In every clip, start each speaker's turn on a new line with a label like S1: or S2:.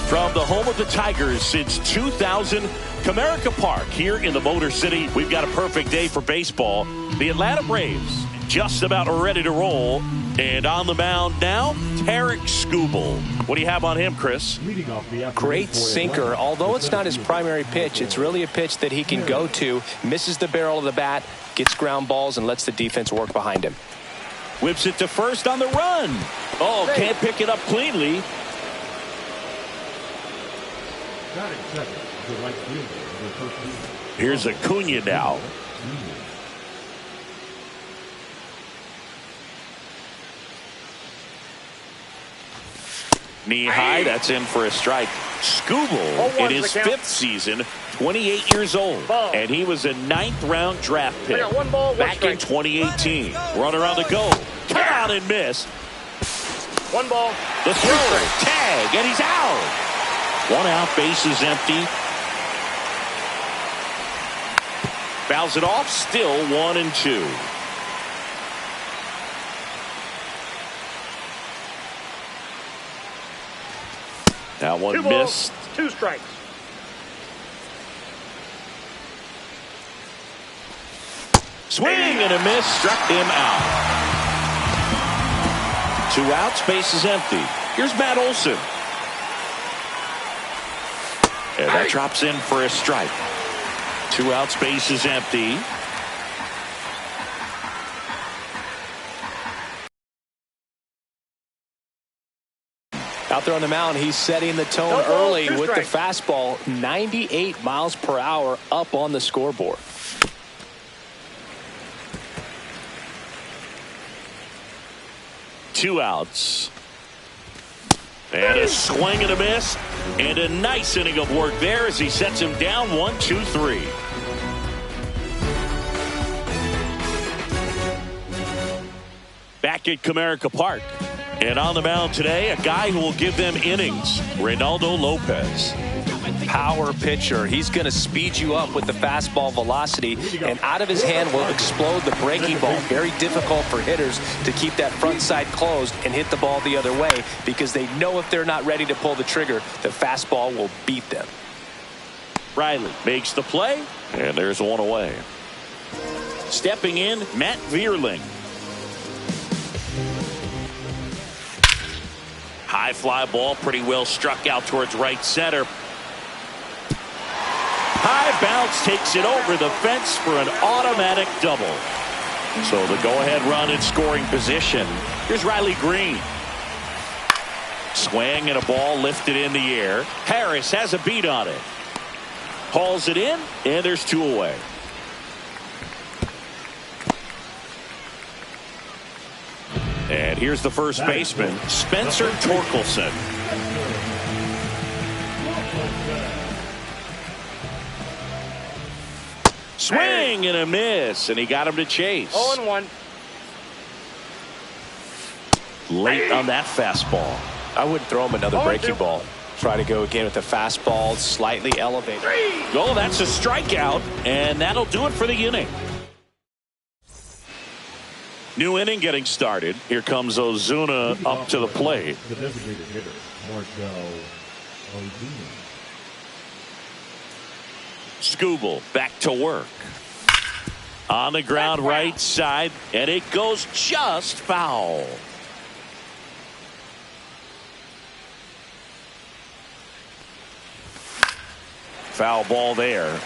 S1: From the home of the Tigers since 2000, Comerica Park here in the Motor City. We've got a perfect day for baseball. The Atlanta Braves just about ready to roll. And on the mound now, Tarik Skubal. What do you have on him, Chris?
S2: Great sinker. Although it's not his primary pitch, it's really a pitch that he can go to. Misses the barrel of the bat, gets ground balls, and lets the defense work behind him.
S1: Whips it to first on the run. Oh, can't pick it up cleanly. Here's Acuna now. Knee high, that's in for a strike. Skubal in his 5th season, 28 years old. And he was a 9th-round draft pick back in 2018. Runner on the go. Cut out and miss.
S3: One ball.
S1: The throw. Tag, and he's out. 1 out, bases empty. Fouls it off, still 1-2. That one missed.
S3: 2 strikes.
S1: Swing and a miss, struck him out. 2 outs, bases empty. Here's Matt Olson. And that drops in for a strike. 2 outs, bases empty.
S2: Out there on the mound, he's setting the tone early with the fastball. 98 miles per hour up on the scoreboard.
S1: Two outs. And a swing and a miss. And a nice inning of work there as he sets him down 1-2-3. Back at Comerica Park. And on the mound today, a guy who will give them innings, Reynaldo Lopez.
S2: Power pitcher. He's going to speed you up with the fastball velocity, and out of his hand will explode the breaking ball. Very difficult for hitters to keep that front side closed and hit the ball the other way, because they know if they're not ready to pull the trigger, the fastball will beat them.
S1: Riley makes the play, and there's one away. Stepping in, Matt Vierling. High fly ball, pretty well struck out towards right center. High bounce takes it over the fence for an automatic double. So the go-ahead run in scoring position. Here's Riley Green. Swing and a ball lifted in the air. Harris has a beat on it. Hauls it in, and there's 2 away. And here's the first baseman, Spencer Torkelson. Swing and a miss, and he got him to chase.
S3: 0-1.
S1: Late on that fastball.
S2: I wouldn't throw him another breaking ball. Try to go again with the fastball, slightly elevated.
S1: Oh, that's a strikeout, and that'll do it for the inning. New inning getting started. Here comes Ozuna up to the plate.
S4: The designated hitter, Marcell Ozuna.
S1: Skubal back to work. On the ground right side, and it goes just foul. Foul ball there.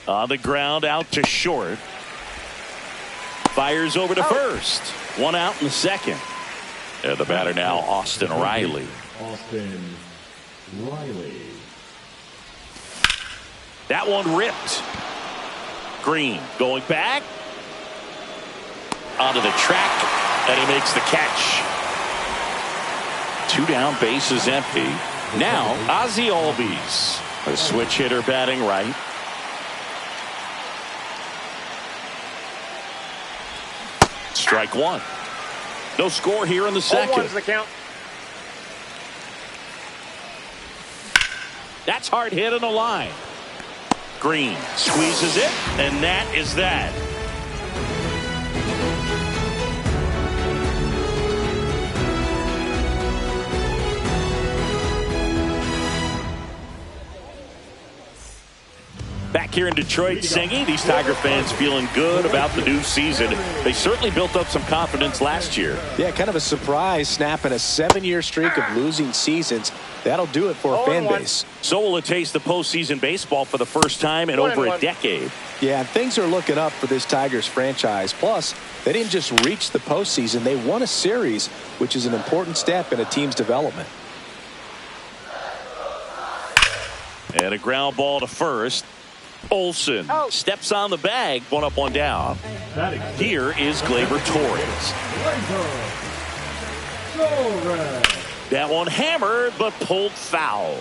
S1: On the ground, out to short. Fires over to first. 1 out in the second. And the batter now, Austin Riley.
S4: Austin Riley.
S1: That one ripped. Green going back. Onto the track, and he makes the catch. 2 down, bases empty. Now, Ozzie Albies, a switch hitter batting right. Strike 1. No score here in the second.
S3: 0-1's the count.
S1: That's hard hit on the line. Green squeezes it, and that is that. Back here in Detroit singing, these Tiger fans feeling good about the new season. They certainly built up some confidence last year.
S2: Yeah, kind of a surprise, snapping a 7-year streak of losing seasons. That'll do it for a fan base.
S1: So will it taste the postseason baseball for the first time in over a decade.
S2: Yeah, things are looking up for this Tigers franchise. Plus, they didn't just reach the postseason, they won a series, which is an important step in a team's development.
S1: And a ground ball to first. Olsen steps on the bag, 1 up, 1 down. Here is Gleyber Torres. That one hammered, but pulled foul.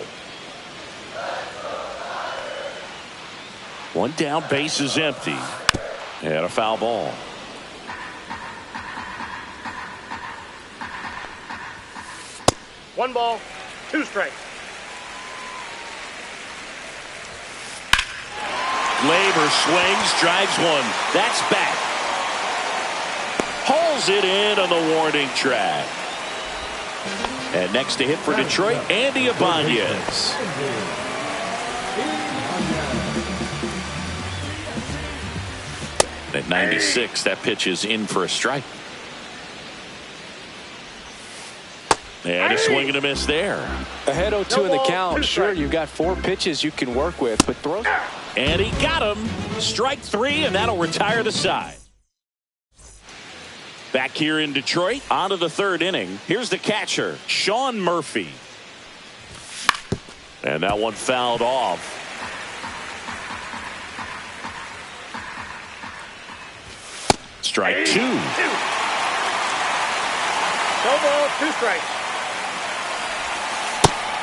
S1: 1 down, base is empty. And a foul ball.
S3: One ball, 2 strikes.
S1: Gleyber swings, drives one. That's back. Hauls it in on the warning track. And next to hit for Detroit, Andy Ibanez. At 96, that pitch is in for a strike. And a swing and a miss there.
S2: Ahead 0-2 in the count. Sure, you've got 4 pitches you can work with, but throws.
S1: And he got him. Strike 3, and that'll retire the side. Back here in Detroit, on to the 3rd inning. Here's the catcher, Sean Murphy. And that one fouled off. Strike 2.
S3: No ball, 2 strikes.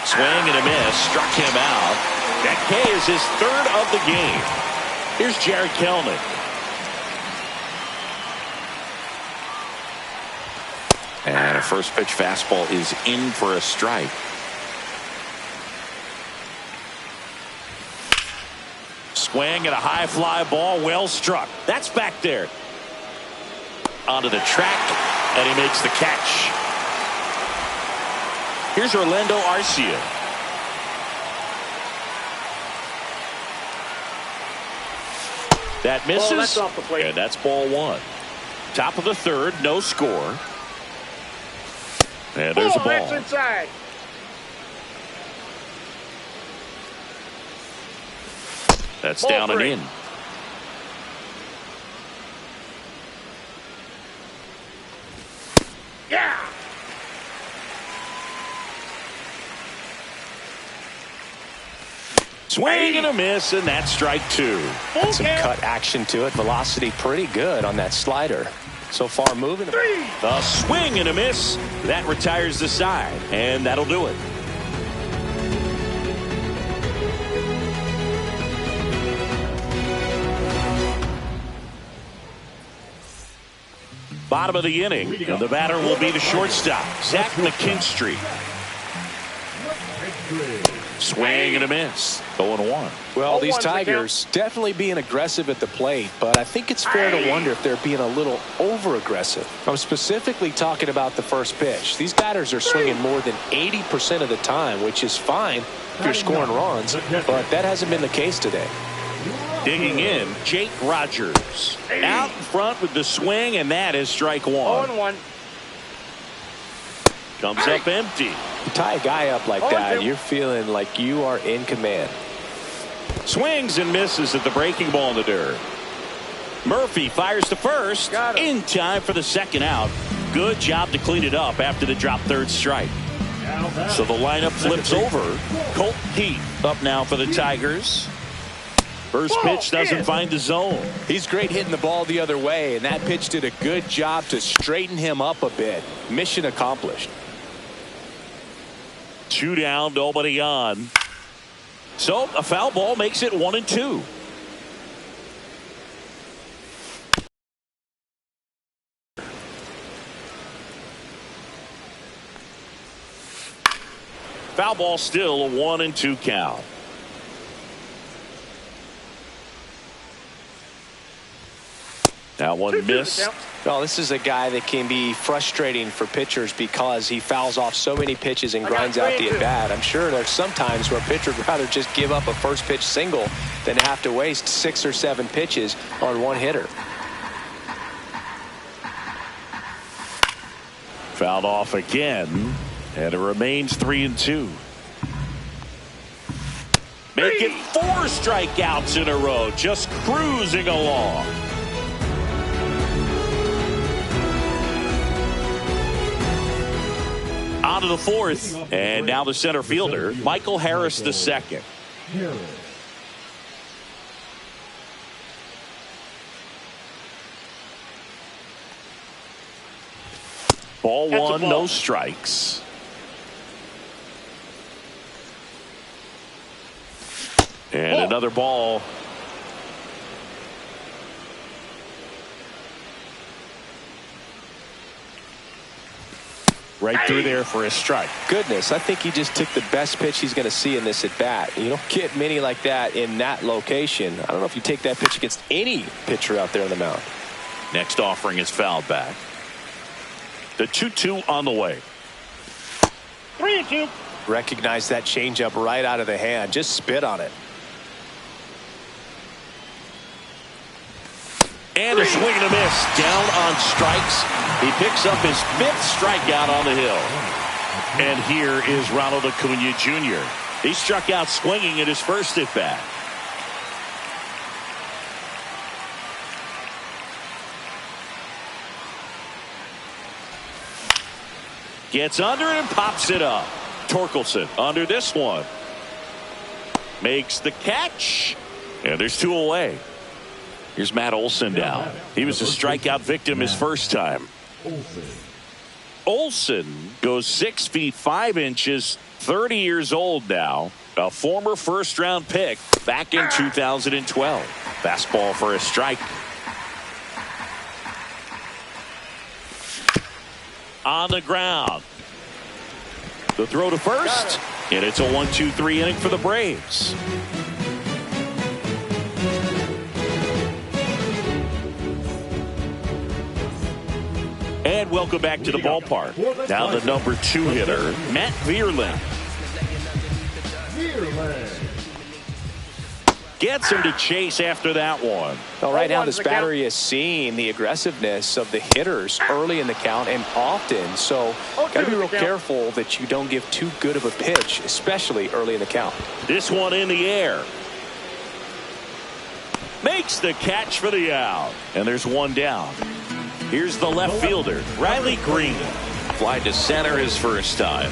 S1: Swing and a miss, struck him out. That K is his 3rd of the game. Here's Jared Kelnick. And a first pitch fastball is in for a strike. Swing and a high fly ball, well struck. That's back there. Onto the track, and he makes the catch. Here's Orlando Arcia. That misses,
S3: that's off the plate.
S1: And that's ball 1. Top of the 3rd, no score. And there's a ball.
S3: That's inside.
S1: That's
S3: Ball
S1: down
S3: 3.
S1: and in.
S3: Yeah.
S1: Swing and a miss, and that's strike 2.
S2: Got some cut action to it. Velocity pretty good on that slider. So far moving.
S1: A swing and a miss. That retires the side, and that'll do it. Bottom of the inning, and the batter will be the shortstop, Zach McKinstry. Swing and a miss. 0-1.
S2: Well, these Tigers definitely being aggressive at the plate, but I think it's fair to wonder if they're being a little over-aggressive. I'm specifically talking about the first pitch. These batters are swinging more than 80% of the time, which is fine if you're scoring runs, but that hasn't been the case today.
S1: Digging in, Jake Rogers. Out in front with the swing, and that is strike 1.
S3: 0-1.
S1: Comes up empty.
S2: You tie a guy up like that, you're feeling like you are in command.
S1: Swings and misses at the breaking ball in the dirt. Murphy fires to first in time for the 2nd out. Good job to clean it up after the drop 3rd strike. So the lineup flips over. Colt Heath up now for the Tigers. First pitch doesn't find the zone.
S2: He's great hitting the ball the other way, and that pitch did a good job to straighten him up a bit. Mission accomplished.
S1: 2 down, nobody on. So a foul ball makes it 1-2. Foul ball, still a 1-2 count. That one missed.
S2: Well, this is a guy that can be frustrating for pitchers because he fouls off so many pitches and grinds out the at-bat. I'm sure there's some times where a pitcher would rather just give up a first pitch single than have to waste 6 or 7 pitches on one hitter.
S1: Fouled off again, and it remains 3-2. Make it 4 strikeouts in a row, just cruising along. On to the 4th, and now the center fielder, Michael Harris II. Ball 1, no strikes. And another ball. Right through there for a strike.
S2: Goodness, I think he just took the best pitch he's going to see in this at bat. You don't get many like that in that location. I don't know if you take that pitch against any pitcher out there on the mound.
S1: Next offering is fouled back. The 2-2 on the way.
S3: 3-2.
S2: Recognize that changeup right out of the hand. Just spit on it.
S1: And a swing and a miss. Down on strikes. He picks up his 5th strikeout on the hill. And here is Ronald Acuna Jr. He struck out swinging in his first at bat. Gets under it and pops it up. Torkelson under this one. Makes the catch. And there's 2 away. Here's Matt Olson down. He was a strikeout victim his first time. Olson goes 6 feet 5 inches, 30 years old now. A former first-round pick back in 2012. Fastball for a strike. On the ground. The throw to first. And it's a 1-2-3 inning for the Braves. And welcome back to the ballpark. Now the number 2 hitter, Matt Vierling. Gets him to chase after that one.
S2: Well, right now this battery is seeing the aggressiveness of the hitters early in the count and often. So got to be real careful that you don't give too good of a pitch, especially early in the count.
S1: This one in the air. Makes the catch for the out. And there's one down. Here's the left fielder, Riley Green. Fly to center his first time.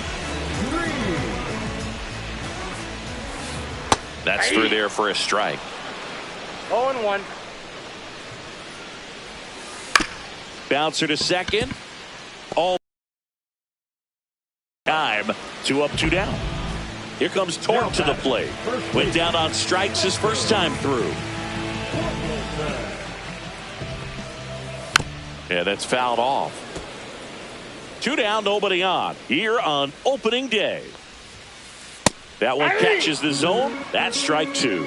S1: That's through there for a strike.
S3: 0-1.
S1: Bouncer to second. All time. 2 up, 2 down. Here comes Torque to the plate. Went down on strikes his first time through. Yeah, that's fouled off. 2 down, nobody on. Here on opening day. That one catches the zone. That's strike 2.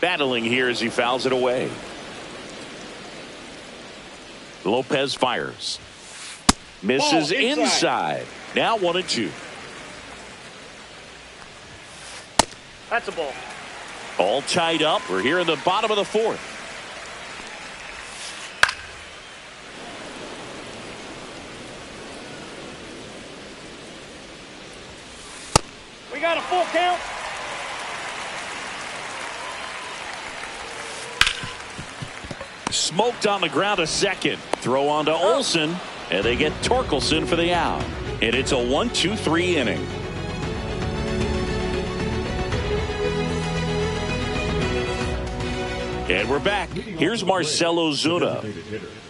S1: Battling here as he fouls it away. Lopez fires. Misses inside. Now 1-2.
S3: That's a ball.
S1: All tied up. We're here in the bottom of the 4th.
S3: We got a full count.
S1: Smoked on the ground a second. Throw on to Olson. And they get Torkelson for the out. And it's a 1-2-3 inning. And we're back. Here's Marcell Ozuna.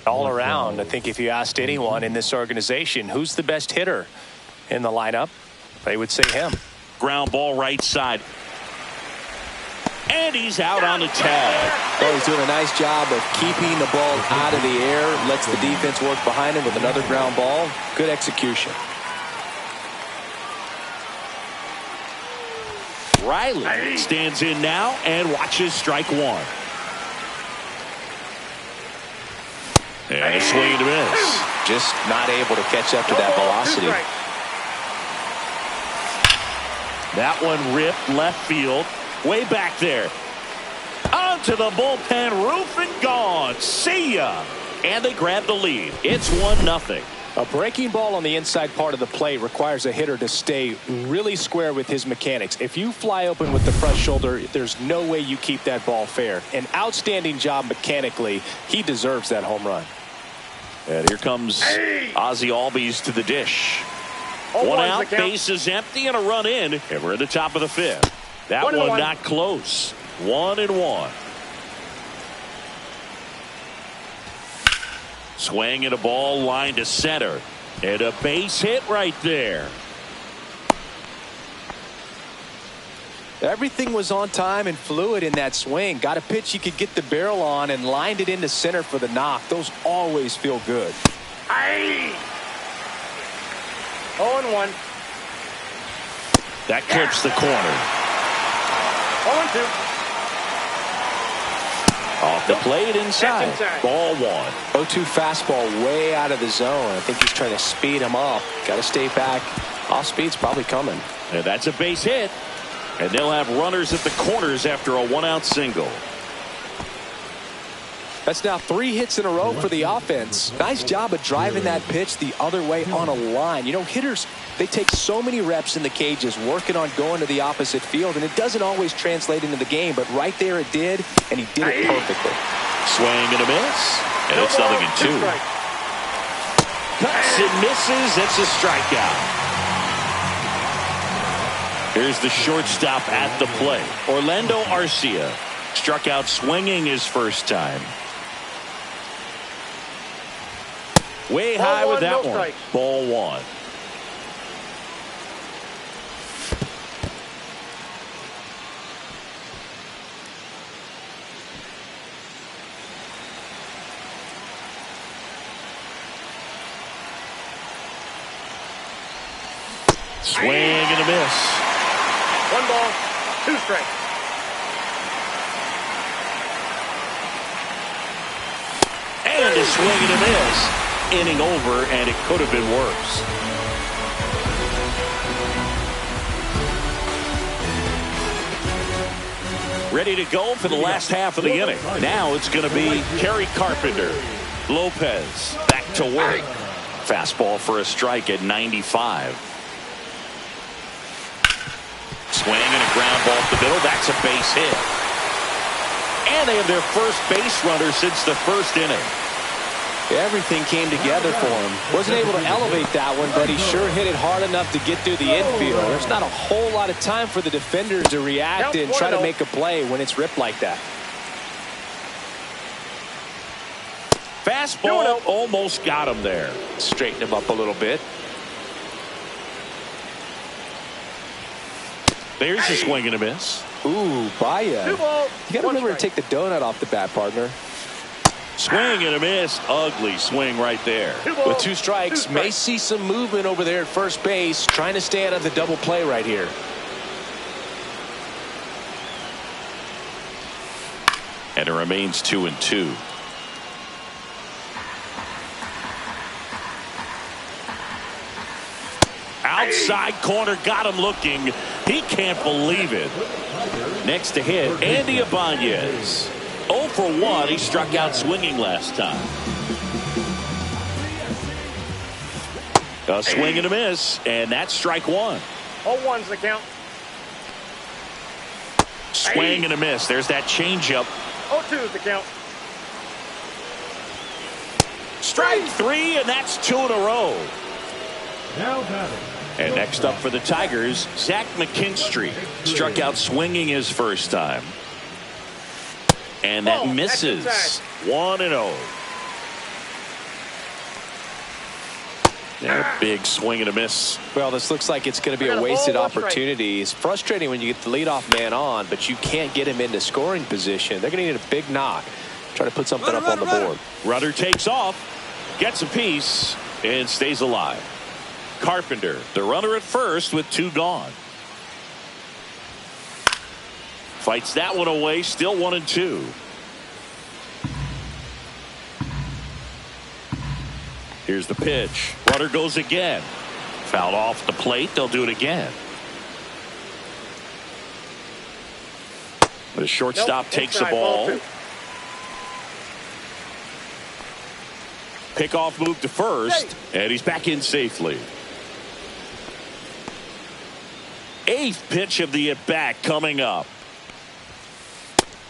S2: All around, I think if you asked anyone in this organization who's the best hitter in the lineup, they would say him.
S1: Ground ball right side. And he's out on the tag.
S2: Well, he's doing a nice job of keeping the ball out of the air. Lets the defense work behind him with another ground ball. Good execution.
S1: Riley stands in now and watches strike one. And a swing and a miss.
S2: Just not able to catch up to that velocity.
S1: That one ripped left field. Way back there. Onto the bullpen roof and gone. See ya. And they grab the lead. It's 1-0.
S2: A breaking ball on the inside part of the plate requires a hitter to stay really square with his mechanics. If you fly open with the front shoulder, there's no way you keep that ball fair. An outstanding job mechanically. He deserves that home run.
S1: And here comes Ozzie Albies to the dish. One out, base is empty, and a run in. And we're at the top of the fifth. That one not close. 1-1. Swing and a ball line to center. And a base hit right there.
S2: Everything was on time and fluid in that swing. Got a pitch he could get the barrel on and lined it into center for the knock. Those always feel good.
S3: 0-1.
S1: That clips the corner.
S3: 0-2.
S1: Off the plate inside. Ball one.
S2: 0-2 fastball way out of the zone. I think he's trying to speed him up. Got to stay back. Off speed's probably coming.
S1: And that's a base hit. And they'll have runners at the corners after a 1-out single.
S2: That's now 3 hits in a row for the offense. Nice job of driving that pitch the other way on a line. You know, hitters, they take so many reps in the cages working on going to the opposite field, and it doesn't always translate into the game, but right there it did, and he did it perfectly.
S1: Swing and a miss, and it's 0-2. Cuts and misses. It's a strikeout. Here's the shortstop at the plate. Orlando Arcia struck out swinging his first time. Way high with that one. Ball one. Swing and a miss.
S3: 1 ball, 2 strikes.
S1: And a swing and a miss. Inning over, and it could have been worse. Ready to go for the last half of the inning. Now it's going to be Kerry Carpenter. Lopez back to work. Fastball for a strike at 95. Swing and a ground ball up the middle. That's a base hit. And they have their first base runner since the first inning.
S2: Everything came together for him. Wasn't able to elevate that one, but he sure hit it hard enough to get through the infield. There's not a whole lot of time for the defenders to react and try to make a play when it's ripped like that.
S1: Fastball almost got him there.
S2: Straighten him up a little bit.
S1: There's a swing and a miss.
S2: Ooh, Baez. You got to remember to take the donut off the bat, partner.
S1: Swing and a miss. Ugly swing right there.
S2: With 2 strikes, may see some movement over there at first base, trying to stay out of the double play right here.
S1: And it remains 2-2. Outside corner, got him looking. He can't believe it. Next to hit, Andy Ibanez. 0 for 1. He struck out swinging last time. A swing and a miss, and that's strike one.
S3: 0-1's the count.
S1: Swing and a miss. There's that changeup.
S3: 0-2's the count.
S1: Strike 3, and that's 2 in a row.
S4: Now batting.
S1: And next up for the Tigers, Zach McKinstry. Struck out swinging his first time. And that misses. 1-0. Yeah, big swing and a miss.
S2: Well, this looks like it's going to be a wasted opportunity. It's frustrating when you get the leadoff man on, but you can't get him into scoring position. They're going to need a big knock. Try to put something up on the board.
S1: Runner takes off, gets a piece, and stays alive. Carpenter, the runner at first with 2 gone. Fights that one away. Still 1-2. Here's the pitch. Runner goes again. Fouled off the plate. They'll do it again. The shortstop takes the ball. Pickoff move to first, and he's back in safely. Eighth pitch of the at-bat coming up.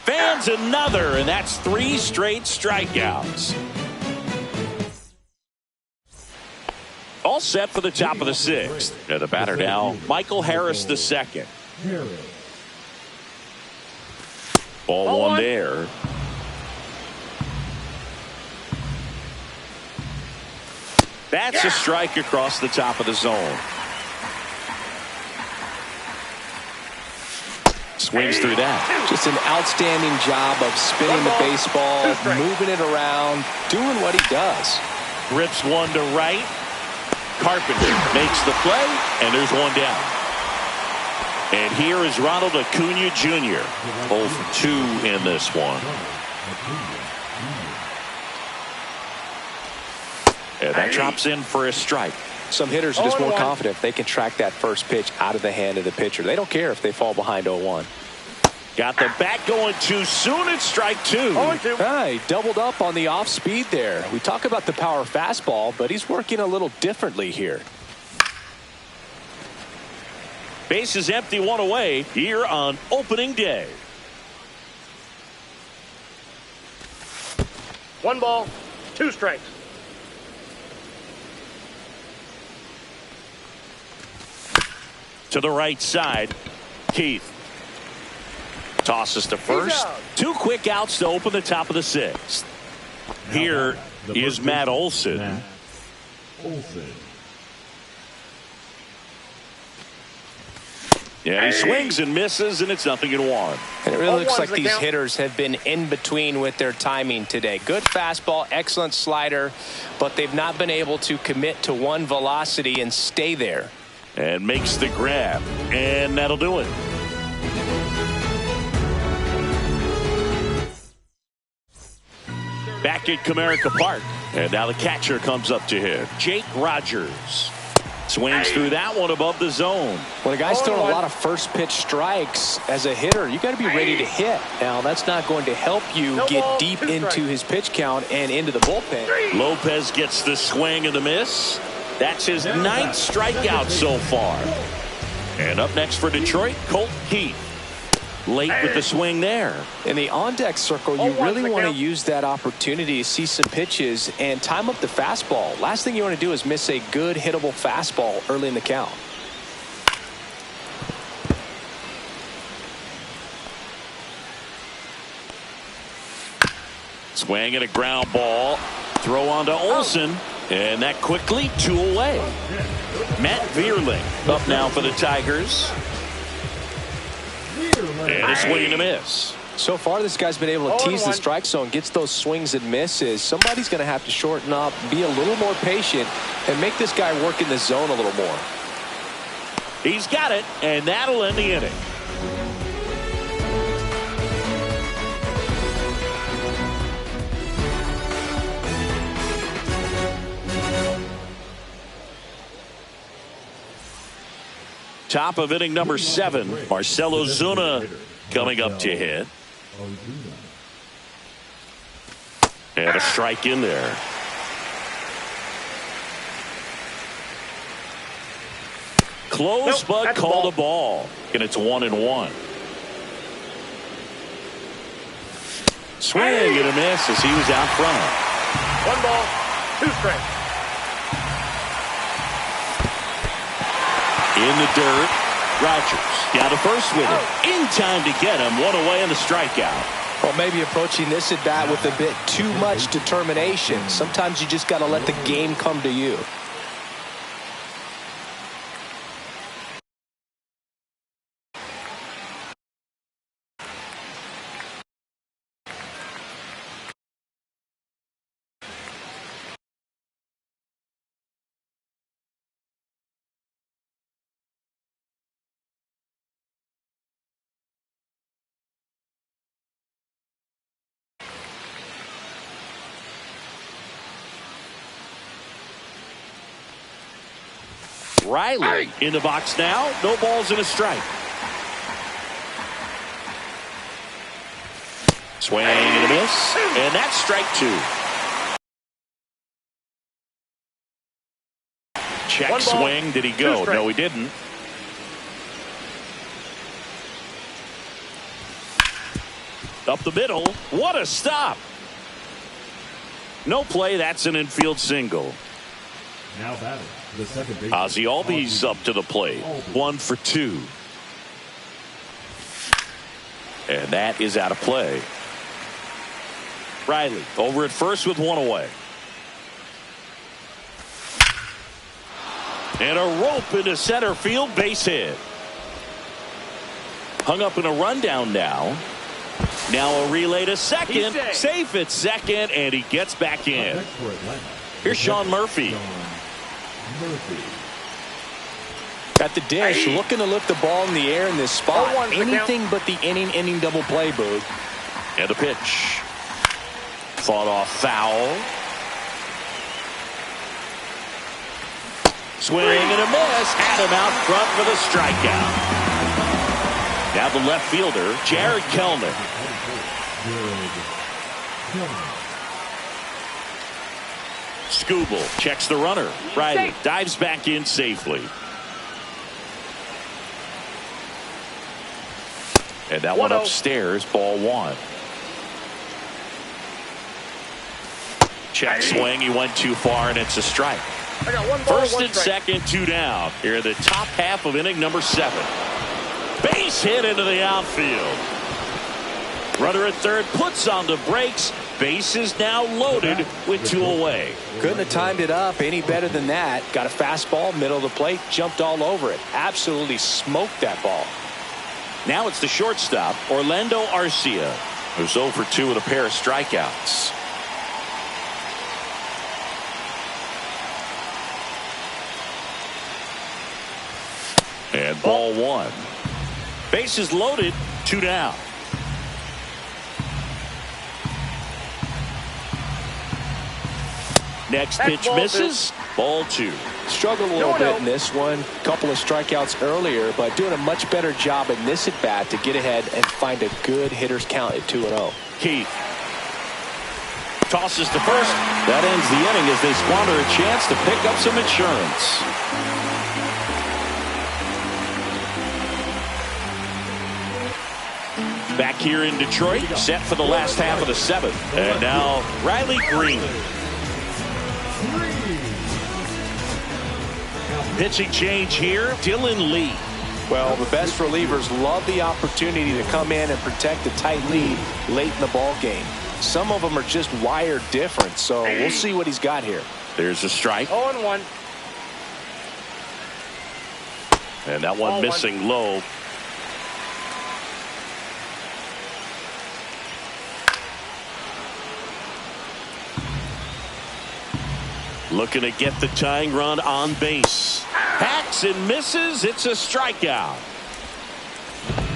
S1: Fans another, and that's 3 straight strikeouts. All set for the top of the 6th. And the batter now, Michael Harris II. Ball one there. That's a strike across the top of the zone. Swings through that.
S2: Just an outstanding job of spinning the baseball, moving it around, doing what he does.
S1: Rips one to right. Carpenter makes the play, and there's one down. And here is Ronald Acuna Jr. 0 for 2 in this one. And that drops in for a strike.
S2: Some hitters are just more confident if they can track that first pitch out of the hand of the pitcher. They don't care if they fall behind 0-1.
S1: Got the bat going too soon. It's strike 2.
S2: He doubled up on the off speed there. We talk about the power fastball, but he's working a little differently here.
S1: Base is empty, one away here on opening day.
S3: 1 ball, 2 strikes.
S1: To the right side, Keith tosses to first. 2 quick outs to open the top of the 6th. Here is Matt Olson. Yeah, he swings and misses, and it's 0-1.
S2: And it really looks like these hitters have been in between with their timing today. Good fastball, excellent slider, but they've not been able to commit to one velocity and stay there.
S1: And makes the grab, and that'll do it. Back at Comerica Park, and now the catcher comes up to hit. Jake Rogers swings through that one above the zone.
S2: When a guy's throwing a lot of first pitch strikes as a hitter, you got to be ready to hit. Now that's not going to help you get deep into his pitch count and into the bullpen.
S1: Lopez gets the swing and the miss. That's his 9th strikeout so far. And up next for Detroit, Colt Keith. Late with the swing there.
S2: In the on-deck circle, you really want to use that opportunity to see some pitches and time up the fastball. Last thing you want to do is miss a good hittable fastball early in the count.
S1: Swing and a ground ball. Throw on to Olson. And that quickly 2 away. Matt Vierling up now for the Tigers. And a swing and a miss.
S2: So far, this guy's been able to tease the strike zone, gets those swings and misses. Somebody's going to have to shorten up, be a little more patient, and make this guy work in the zone a little more.
S1: He's got it, and that'll end the inning. Top of inning number 7, Marcell Ozuna coming up to hit. And a strike in there. Close, but called a ball. And it's 1-1. Swing and a miss as he was out front.
S3: 1 ball, 2 strikes.
S1: In the dirt, Rogers down to first with it. In time to get him. 1 away on the strikeout.
S2: Well, maybe approaching this at bat with a bit too much determination. Sometimes you just got to let the game come to you.
S1: Riley in the box now. No balls and a strike. Swing and a miss. And that's strike 2. Check swing. Did he go? No, he didn't. Up the middle. What a stop. No play. That's an infield single.
S4: Now batting, the second base.
S1: Ozzie Albies up to the plate. 1 for 2. And that is out of play. Riley over at first with 1 away. And a rope into center field, base hit. Hung up in a rundown now. Now a relay to second. Safe at second, and he gets back in. Here's Sean Murphy.
S2: At the dish, looking to lift the ball in the air in this spot. Anything but the inning double play, Boog.
S1: And a pitch. Fought off foul. Swing and a miss. Had him out front for the strikeout. Now the left fielder, Jared Kellner. Skubal checks the runner. Riley dives back in safely. And that one upstairs, ball 1. Check swing. He went too far, and it's a strike. First and second, 2 down. Here in the top half of inning number 7. Base hit into the outfield. Runner at third puts on the brakes. Base is now loaded with 2 away.
S2: Couldn't have timed it up any better than that. Got a fastball, middle of the plate, jumped all over it. Absolutely smoked that ball.
S1: Now it's the shortstop, Orlando Arcia, who's 0 for 2 with a pair of strikeouts. And ball 1. Bases loaded, 2 down. Next pitch misses. Ball 2.
S2: Struggled a little bit in this one. Couple of strikeouts earlier, but doing a much better job in this at bat to get ahead and find a good hitter's count at 2-0.
S1: Keith tosses to first. That ends the inning as they squander a chance to pick up some insurance. Back here in Detroit, set for the last half of the 7th. And now Riley Green. Pitching change here, Dylan Lee.
S2: Well, the best relievers love the opportunity to come in and protect a tight lead late in the ball game. Some of them are just wired different, so we'll see what he's got here.
S1: There's a strike.
S3: 0-1.
S1: And that one missing low. Looking to get the tying run on base. Hacks and misses. It's a strikeout.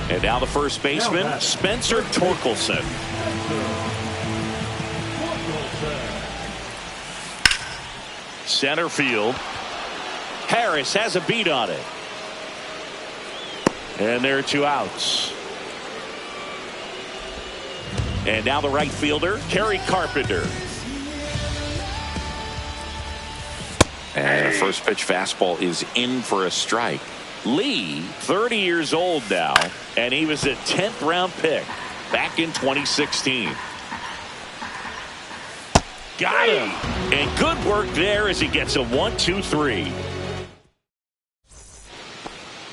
S1: And now the first baseman, Spencer Torkelson. Center field. Harris has a beat on it. And there are 2 outs. And now the right fielder, Kerry Carpenter. And a first pitch fastball is in for a strike. Lee, 30 years old now, and he was a 10th round pick back in 2016. Got him. And good work there as he gets a 1-2-3.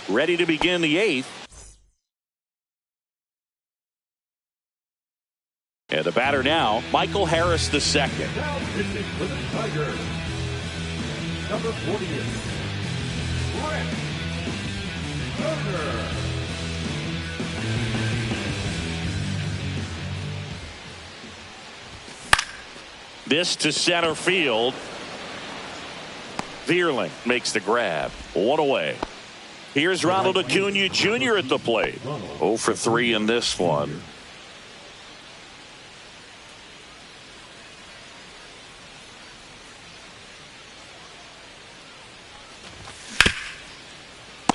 S1: Ready to begin the 8th. And the batter now, Michael Harris II.
S4: Now pitching for the Tigers, number 48, Brett Turner.
S1: This to center field. Vierling makes the grab. 1 away. Here's Ronald Acuna Jr. at the plate. 0 for 3 in this one.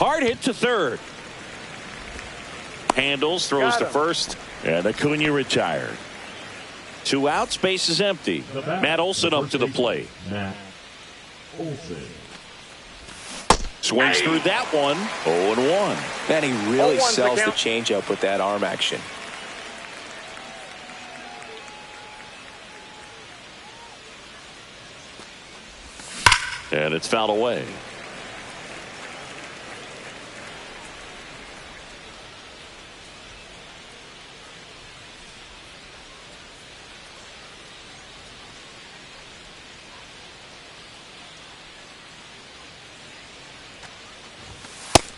S1: Hard hit to third. Handles, throws to first, and Acuna retired. 2 outs, base is empty. Matt Olson up to the plate.
S4: Matt Olson.
S1: Swings through that one. 0-1.
S2: Man, he really sells the changeup with that arm action.
S1: And it's fouled away.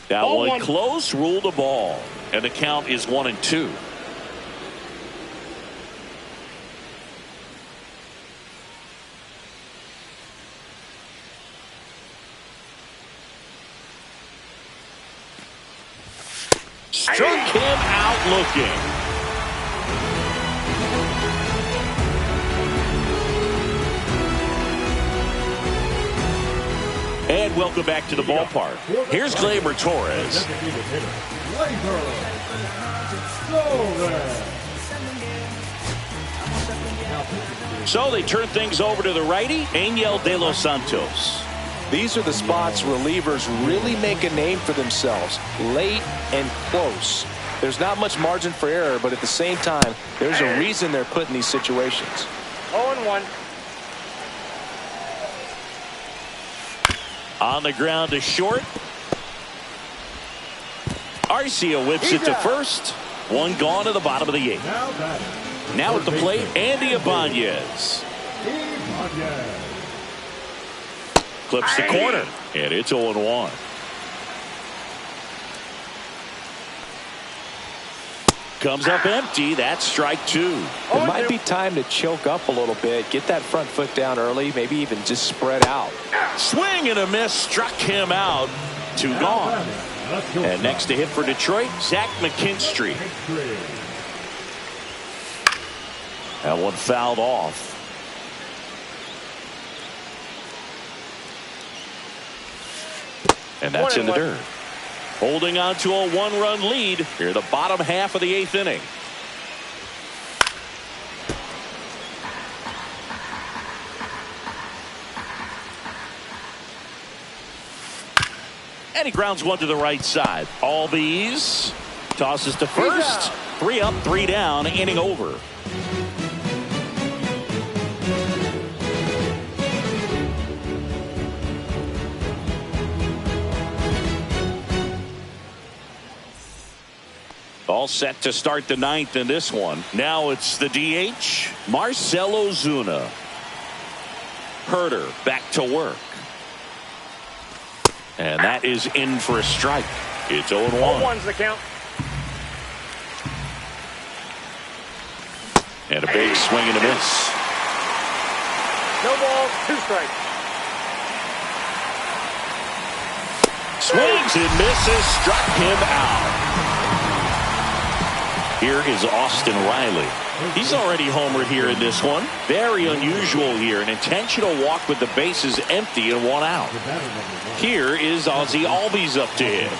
S1: That one close, rule the ball. And the count is 1-2. Struck him out looking. And welcome back to the ballpark. Here's Gleyber Torres. So they turn things over to the righty, Angel De Los Santos.
S2: These are the spots relievers really make a name for themselves. Late and close. There's not much margin for error, but at the same time, there's a reason they're put in these situations.
S3: 0-1.
S1: On the ground to short. Arcia whips it to first. One gone to the bottom of the 8th. Now at the plate, Andy Ibanez. Clips the corner, and it's 0-1. Comes up empty. That's strike 2.
S2: It might be time to choke up a little bit, get that front foot down early, maybe even just spread out.
S1: Swing and a miss, struck him out. 2 gone. And next to hit for Detroit, Zach McKinstry. That one fouled off. And that's in the dirt. Holding on to a 1-run lead here in the bottom half of the 8th inning. And he grounds one to the right side. Albies tosses to first. 3 up, 3 down, inning over. All set to start the 9th in this one. Now it's the DH, Marcell Ozuna. Herder back to work. And that is in for a strike. It's 0-1.
S3: 0-1's the count.
S1: And a big swing and a miss.
S3: No ball, 2 strikes.
S1: Swings and misses, struck him out. Here is Austin Riley. He's already homered here in this one. Very unusual here. An intentional walk with the bases empty and 1 out. Here is Ozzie Albies up to him.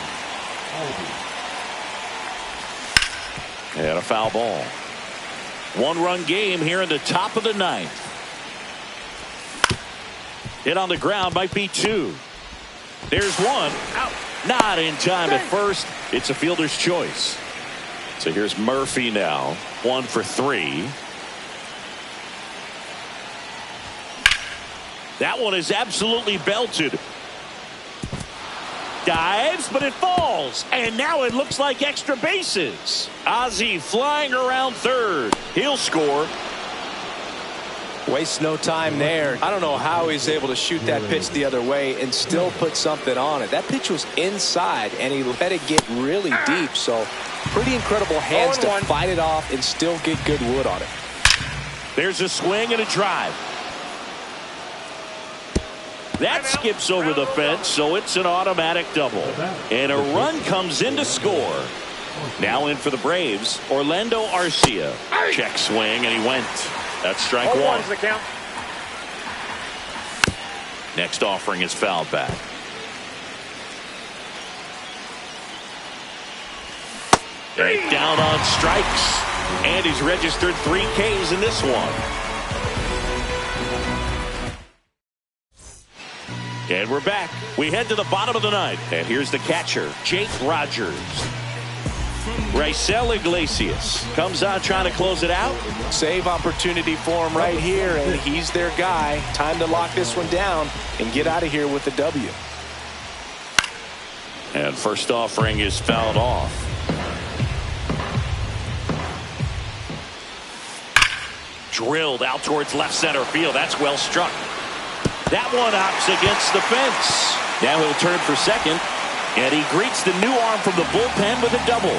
S1: And a foul ball. 1-run game here in the top of the 9th. Hit on the ground might be 2. There's 1. Out. Not in time at first. It's a fielder's choice. So here's Murphy now. 1 for 3. That one is absolutely belted. Dives, but it falls. And now it looks like extra bases. Ozzie flying around third. He'll score.
S2: Wastes no time there. I don't know how he's able to shoot that pitch the other way and still put something on it. That pitch was inside, and he let it get really deep. So pretty incredible hands to fight it off and still get good wood on it.
S1: There's a swing and a drive. That skips over the fence, so it's an automatic double. And a run comes in to score. Now in for the Braves, Orlando Arcia. Check swing, and he went. That's strike 1.
S3: 0-1's the count.
S1: Next offering is fouled back. Down on strikes. And he's registered 3 Ks in this one. And we're back. We head to the bottom of the ninth. And here's the catcher, Jake Rogers. Raisel Iglesias comes out trying to close it out.
S2: Save opportunity for him right here, and he's their guy. Time to lock this one down and get out of here with the W.
S1: And first offering is fouled off. Drilled out towards left center field. That's well struck. That one hops against the fence. Now he'll turn for second. And he greets the new arm from the bullpen with a double.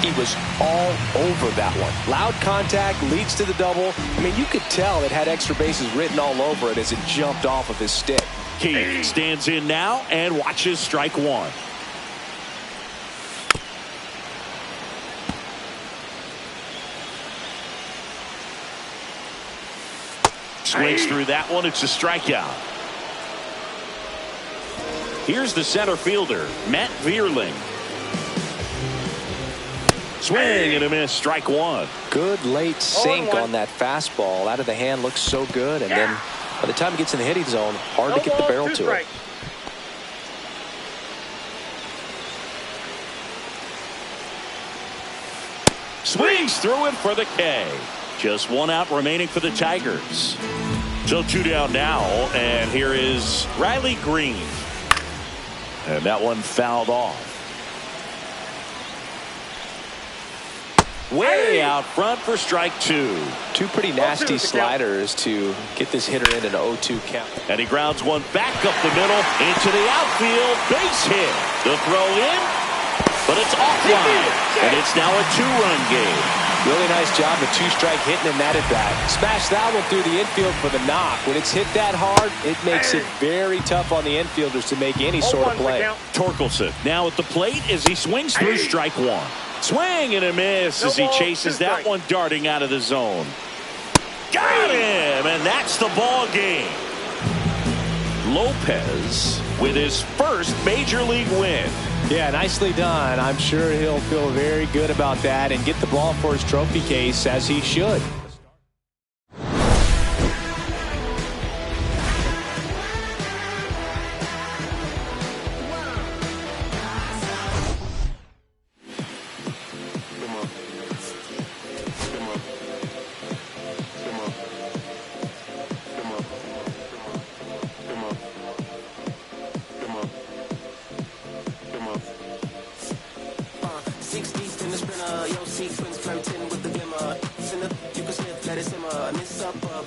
S2: He was all over that one. Loud contact leads to the double. I mean, you could tell it had extra bases written all over it as it jumped off of his stick.
S1: Keith stands in now and watches strike one. Swings through that one. It's a strikeout. Here's the center fielder, Matt Vierling. Swing and a miss. Strike one.
S2: Good late sink on that fastball. Out of the hand, looks so good. And then by the time it gets in the hitting zone, hard to get the barrel to it.
S1: Swings through it for the K. Just 1 out remaining for the Tigers. So 2 down now, and here is Riley Green. And that one fouled off. Way out front for strike 2.
S2: 2 pretty nasty sliders to get this hitter in an 0-2 count.
S1: And he grounds one back up the middle into the outfield. Base hit. The throw in, but it's offline. And it's now a 2-run game.
S2: Really nice job of 2-strike hitting in that at bat. Smash that one through the infield for the knock. When it's hit that hard, it makes it very tough on the infielders to make any sort of play.
S1: Torkelson now at the plate as he swings through strike 1. Swing and a miss as he chases that one darting out of the zone. Got him, and that's the ball game. Lopez with his first major league win.
S2: Yeah, nicely done. I'm sure he'll feel very good about that and get the ball for his trophy case, as he should.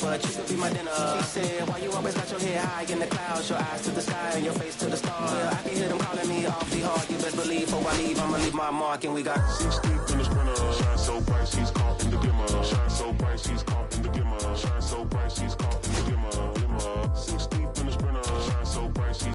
S5: But you could be my dinner. She said, why you always got your head high in the clouds, your eyes to the sky and your face to the stars? Well, I can hear them calling me awfully hard. You best believe before I leave, I'ma leave my mark. And we got 6 deep in the sprinter. Shine so bright, she's caught in the glimmer. Shine so bright, she's caught in the glimmer. Shine so bright, she's caught.